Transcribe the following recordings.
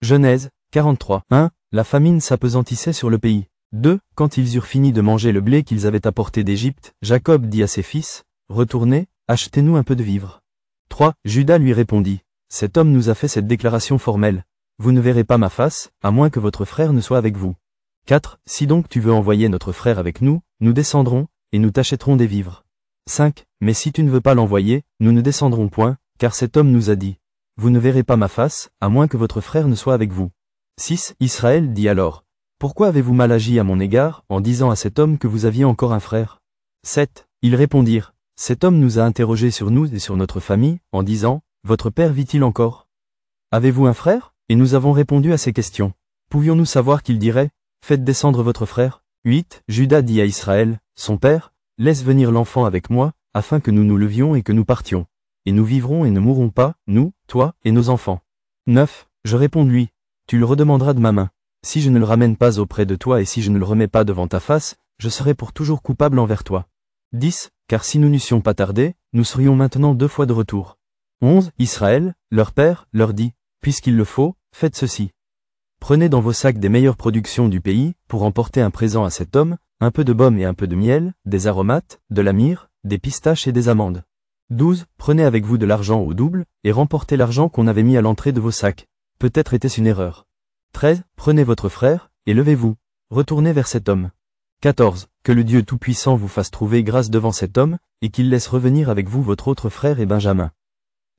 Genèse 43. 1. La famine s'appesantissait sur le pays. 2. Quand ils eurent fini de manger le blé qu'ils avaient apporté d'Égypte, Jacob dit à ses fils, « Retournez, achetez-nous un peu de vivres. » 3. Judas lui répondit, « Cet homme nous a fait cette déclaration formelle. Vous ne verrez pas ma face, à moins que votre frère ne soit avec vous. 4. Si donc tu veux envoyer notre frère avec nous, nous descendrons, et nous t'achèterons des vivres. 5. Mais si tu ne veux pas l'envoyer, nous ne descendrons point, car cet homme nous a dit, « Vous ne verrez pas ma face, à moins que votre frère ne soit avec vous. » 6. Israël dit alors, « Pourquoi avez-vous mal agi à mon égard, en disant à cet homme que vous aviez encore un frère ?» 7. Ils répondirent, « Cet homme nous a interrogés sur nous et sur notre famille, en disant, « Votre père vit-il encore? Avez-vous un frère ?» Et nous avons répondu à ces questions. Pouvions-nous savoir qu'il dirait, « Faites descendre votre frère ?» 8. Judas dit à Israël, son père, « Laisse venir l'enfant avec moi, afin que nous nous levions et que nous partions. Et nous vivrons et ne mourrons pas, nous, toi et nos enfants. » 9. Je réponds-lui, « Tu le redemanderas de ma main. Si je ne le ramène pas auprès de toi et si je ne le remets pas devant ta face, je serai pour toujours coupable envers toi. » 10. Car si nous n'eussions pas tardé, nous serions maintenant 2 fois de retour. 11. Israël, leur père, leur dit, « Puisqu'il le faut, faites ceci. Prenez dans vos sacs des meilleures productions du pays, pour emporter un présent à cet homme, un peu de baume et un peu de miel, des aromates, de la myrrhe, des pistaches et des amandes. 12. Prenez avec vous de l'argent au double, et remportez l'argent qu'on avait mis à l'entrée de vos sacs. Peut-être était-ce une erreur. 13. Prenez votre frère, et levez-vous. Retournez vers cet homme. 14. Que le Dieu Tout-Puissant vous fasse trouver grâce devant cet homme, et qu'il laisse revenir avec vous votre autre frère et Benjamin.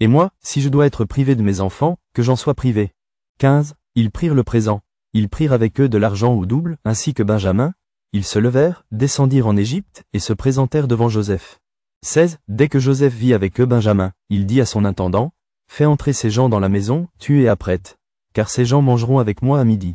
Et moi, si je dois être privé de mes enfants, que j'en sois privé. 15. Ils prirent le présent. Ils prirent avec eux de l'argent au double, ainsi que Benjamin. Ils se levèrent, descendirent en Égypte, et se présentèrent devant Joseph. 16. Dès que Joseph vit avec eux Benjamin, il dit à son intendant, « Fais entrer ces gens dans la maison, tue et apprête, car ces gens mangeront avec moi à midi. »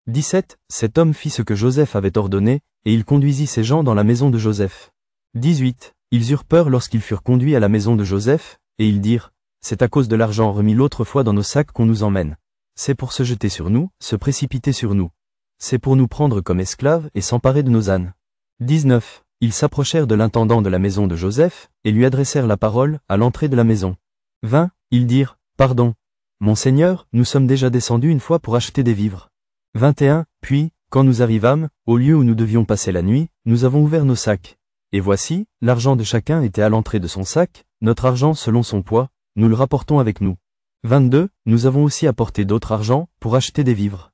17. Cet homme fit ce que Joseph avait ordonné, et il conduisit ces gens dans la maison de Joseph. 18. Ils eurent peur lorsqu'ils furent conduits à la maison de Joseph, et ils dirent, « C'est à cause de l'argent remis l'autre fois dans nos sacs qu'on nous emmène. C'est pour se jeter sur nous, se précipiter sur nous. C'est pour nous prendre comme esclaves et s'emparer de nos ânes. » 19. Ils s'approchèrent de l'intendant de la maison de Joseph, et lui adressèrent la parole, à l'entrée de la maison. 20. Ils dirent, « Pardon. Mon Seigneur, nous sommes déjà descendus une fois pour acheter des vivres. » 21. Puis, quand nous arrivâmes, au lieu où nous devions passer la nuit, nous avons ouvert nos sacs. Et voici, l'argent de chacun était à l'entrée de son sac, notre argent selon son poids, nous le rapportons avec nous. 22. Nous avons aussi apporté d'autre argent, pour acheter des vivres.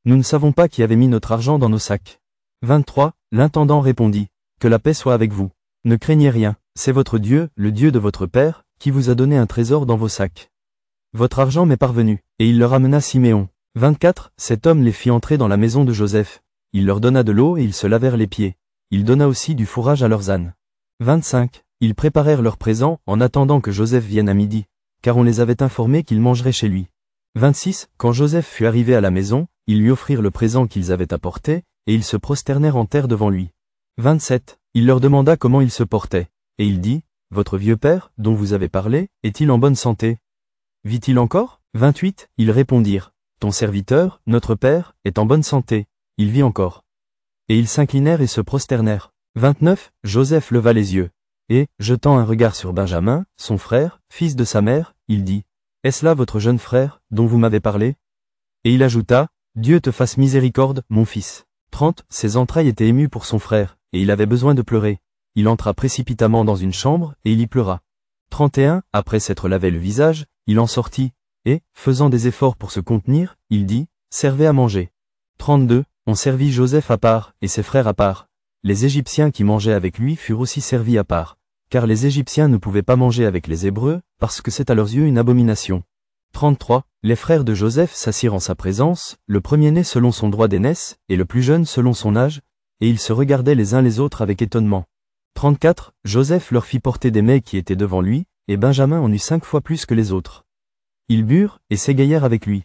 Nous ne savons pas qui avait mis notre argent dans nos sacs. 23. L'intendant répondit, « Que la paix soit avec vous. Ne craignez rien, c'est votre Dieu, le Dieu de votre Père, qui vous a donné un trésor dans vos sacs. Votre argent m'est parvenu. » Et il leur amena Siméon. 24. Cet homme les fit entrer dans la maison de Joseph. Il leur donna de l'eau et ils se lavèrent les pieds. Il donna aussi du fourrage à leurs ânes. 25. Ils préparèrent leurs présents en attendant que Joseph vienne à midi, car on les avait informés qu'il mangerait chez lui. 26. Quand Joseph fut arrivé à la maison, ils lui offrirent le présent qu'ils avaient apporté, et ils se prosternèrent en terre devant lui. 27. Il leur demanda comment il se portait, et il dit, « Votre vieux père, dont vous avez parlé, est-il en bonne santé? Vit-il encore ?» 28. Ils répondirent, « Ton serviteur, notre père, est en bonne santé, il vit encore. » Et ils s'inclinèrent et se prosternèrent. 29. Joseph leva les yeux, et, jetant un regard sur Benjamin, son frère, fils de sa mère, il dit, « Est-ce là votre jeune frère, dont vous m'avez parlé? » Et il ajouta, « Dieu te fasse miséricorde, mon fils. » 30. Ses entrailles étaient émues pour son frère, et il avait besoin de pleurer. Il entra précipitamment dans une chambre, et il y pleura. 31. Après s'être lavé le visage, il en sortit, et, faisant des efforts pour se contenir, il dit, « Servez à manger. » 32. On servit Joseph à part, et ses frères à part. Les Égyptiens qui mangeaient avec lui furent aussi servis à part, car les Égyptiens ne pouvaient pas manger avec les Hébreux, parce que c'est à leurs yeux une abomination. 33. Les frères de Joseph s'assirent en sa présence, le premier-né selon son droit d'aînesse, et le plus jeune selon son âge, et ils se regardaient les uns les autres avec étonnement. 34. Joseph leur fit porter des mets qui étaient devant lui, et Benjamin en eut 5 fois plus que les autres. Ils burent, et s'égayèrent avec lui.